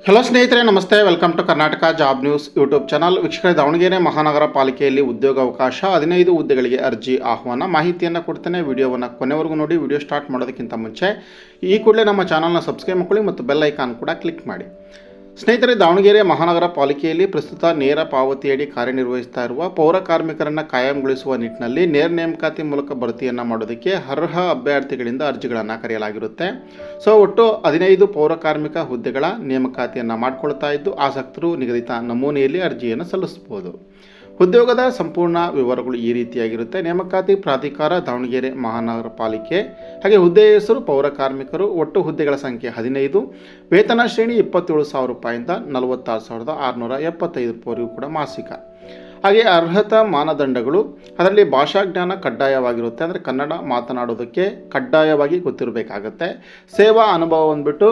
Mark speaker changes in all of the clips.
Speaker 1: Hello ಸ್ನೇಹಿತರೆ, ನಮಸ್ತೆ. Welcome to Karnataka job news YouTube channel. ವೀಕ್ಷಕರೇ, ದಾವಣಗೆರೆ ಮಹಾನಗರ ಪಾಲಿಕೆಯಲ್ಲಿ ಉದ್ಯೋಗಾವಕಾಶ 15 ಹುದ್ದೆಗಳಿಗೆ ಅರ್ಜಿ ಆಹ್ವಾನ. ಮಾಹಿತಿಯನ್ನು ಕೊಡ್ತೇನೆ. ವಿಡಿಯೋವನ್ನು ಕೊನೆವರೆಗೂ ನೋಡಿ. ವಿಡಿಯೋ ಸ್ಟಾರ್ಟ್ ಮಾಡೋದಕ್ಕಿಂತ ಮುಂಚೆ ಈ ಕೂಡಲೇ ನಮ್ಮ ಚಾನಲ್ನ ಸಬ್ಸ್ಕ್ರೈಬ್ ಮಾಡ್ಕೊಳ್ಳಿ ಮತ್ತು ಬೆಲ್ ಐಕಾನ್ ಕೂಡ ಕ್ಲಿಕ್ ಮಾಡಿ. ಸ್ನೇಹಿತರೆ, ದಾವಣಗೆರೆ ಮಹಾನಗರ ಪಾಲಿಕೆಯಲ್ಲಿ ಪ್ರಸ್ತುತ ನೇರ ಪಾವತಿಯಡಿ ಕಾರ್ಯನಿರ್ವಹಿಸ್ತಾ ಇರುವ ಪೌರ ಕಾರ್ಮಿಕರನ್ನು ಕಾಯಂಗೊಳಿಸುವ ನಿಟ್ಟಿನಲ್ಲಿ ನೇರ ನೇಮಕಾತಿ ಮೂಲಕ ಭರ್ತಿಯನ್ನು ಮಾಡೋದಕ್ಕೆ ಅರ್ಹ ಅಭ್ಯರ್ಥಿಗಳಿಂದ ಅರ್ಜಿಗಳನ್ನು ಕರೆಯಲಾಗಿರುತ್ತೆ. ಒಟ್ಟು 15 ಪೌರ ಕಾರ್ಮಿಕ ಹುದ್ದೆಗಳ ನೇಮಕಾತಿಯನ್ನು ಮಾಡಿಕೊಳ್ತಾ ಇದ್ದು, ಆಸಕ್ತರು ನಿಗದಿತ ನಮೂನೆಯಲ್ಲಿ ಅರ್ಜಿಯನ್ನು ಸಲ್ಲಿಸಬಹುದು. ಉದ್ಯೋಗದ ಸಂಪೂರ್ಣ ವಿವರಗಳು ಈ ರೀತಿಯಾಗಿರುತ್ತೆ. ನೇಮಕಾತಿ ಪ್ರಾಧಿಕಾರ ದಾವಣಗೆರೆ ಮಹಾನಗರ ಪಾಲಿಕೆ, ಹಾಗೆ ಹುದ್ದೆಯ ಹೆಸರು ಪೌರ ಕಾರ್ಮಿಕರು. ಒಟ್ಟು ಹುದ್ದೆಗಳ ಸಂಖ್ಯೆ 15. ವೇತನ ಶ್ರೇಣಿ 27,000 ರೂಪಾಯಿಂದ 46,675 ರೂಪಾಯಿವರೆಗೂ ಕೂಡ ಮಾಸಿಕ. ಹಾಗೆ ಅರ್ಹತಾ ಮಾನದಂಡಗಳು, ಅದರಲ್ಲಿ ಭಾಷಾ ಜ್ಞಾನ ಕಡ್ಡಾಯವಾಗಿರುತ್ತೆ. ಅಂದರೆ ಕನ್ನಡ ಮಾತನಾಡೋದಕ್ಕೆ ಕಡ್ಡಾಯವಾಗಿ ಗೊತ್ತಿರಬೇಕಾಗತ್ತೆ. ಸೇವಾ ಅನುಭವ ಬಂದುಬಿಟ್ಟು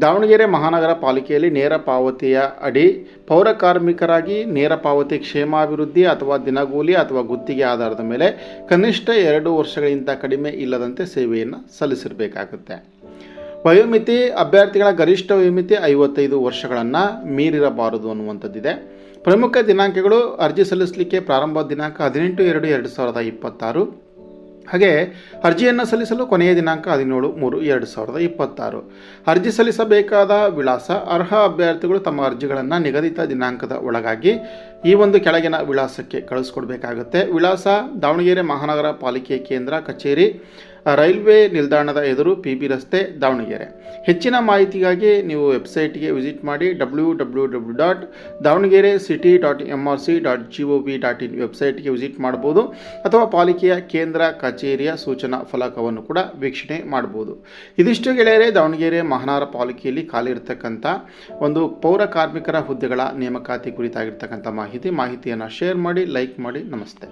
Speaker 1: ದಾವಣಗೆರೆ ಮಹಾನಗರ ಪಾಲಿಕೆಯಲ್ಲಿ ನೇರ ಪಾವತಿಯ ಅಡಿ ಪೌರ ಕಾರ್ಮಿಕರಾಗಿ ನೇರ ಪಾವತಿ ಕ್ಷೇಮಾಭಿವೃದ್ಧಿ ಅಥವಾ ದಿನಗೂಲಿ ಅಥವಾ ಗುತ್ತಿಗೆ ಆಧಾರದ ಮೇಲೆ ಕನಿಷ್ಠ 2 ವರ್ಷಗಳಿಗಿಂತ ಕಡಿಮೆ ಇಲ್ಲದಂತೆ ಸೇವೆಯನ್ನು ಸಲ್ಲಿಸಿರಬೇಕಾಗುತ್ತೆ. ವಯೋಮಿತಿ, ಅಭ್ಯರ್ಥಿಗಳ ಗರಿಷ್ಠ ವಯೋಮಿತಿ 55 ವರ್ಷಗಳನ್ನು ಮೀರಿರಬಾರದು ಅನ್ನುವಂಥದ್ದಿದೆ. ಪ್ರಮುಖ ದಿನಾಂಕಗಳು: ಅರ್ಜಿ ಸಲ್ಲಿಸಲಿಕ್ಕೆ ಪ್ರಾರಂಭ ದಿನಾಂಕ 18/2/2026. ಹಾಗೆ ಅರ್ಜಿಯನ್ನು ಸಲ್ಲಿಸಲು ಕೊನೆಯ ದಿನಾಂಕ 17/3/2026. ಅರ್ಜಿ ಸಲ್ಲಿಸಬೇಕಾದ ವಿಳಾಸ: ಅರ್ಹ ಅಭ್ಯರ್ಥಿಗಳು ತಮ್ಮ ಅರ್ಜಿಗಳನ್ನು ನಿಗದಿತ ದಿನಾಂಕದ ಒಳಗಾಗಿ ಈ ಒಂದು ಕೆಳಗಿನ ವಿಳಾಸಕ್ಕೆ ಕಳಿಸ್ಕೊಡ್ಬೇಕಾಗುತ್ತೆ. ವಿಳಾಸ: ದಾವಣಗೆರೆ ಮಹಾನಗರ ಪಾಲಿಕೆ ಕೇಂದ್ರ ಕಚೇರಿ, ರೈಲ್ವೆ ನಿಲ್ದಾಣದ ಎದುರು, PB ರಸ್ತೆ, ದಾವಣಗೆರೆ. ಹೆಚ್ಚಿನ ಮಾಹಿತಿಗಾಗಿ ನೀವು ವೆಬ್ಸೈಟ್ಗೆ ವಿಸಿಟ್ ಮಾಡಿ. www.davanagere.city.mrc.gov.in ವೆಬ್ಸೈಟ್ಗೆ ವಿಸಿಟ್ ಮಾಡ್ಬೋದು, ಅಥವಾ ಪಾಲಿಕೆಯ ಕೇಂದ್ರ ಕಚೇರಿಯ ಸೂಚನಾ ಫಲಕವನ್ನು ಕೂಡ ವೀಕ್ಷಣೆ ಮಾಡ್ಬೋದು. ಇದಿಷ್ಟು ಗೆಳೆಯರೇ, ದಾವಣಗೆರೆ ಮಹಾನಗರ ಪಾಲಿಕೆಯಲ್ಲಿ ಖಾಲಿ ಇರತಕ್ಕಂಥ ಒಂದು ಪೌರ ಕಾರ್ಮಿಕರ ಹುದ್ದೆಗಳ ನೇಮಕಾತಿ ಕುರಿತಾಗಿರ್ತಕ್ಕಂಥ ಮಾಹಿತಿಯನ್ನು ಶೇರ್ ಮಾಡಿ, ಲೈಕ್ ಮಾಡಿ. ನಮಸ್ತೆ.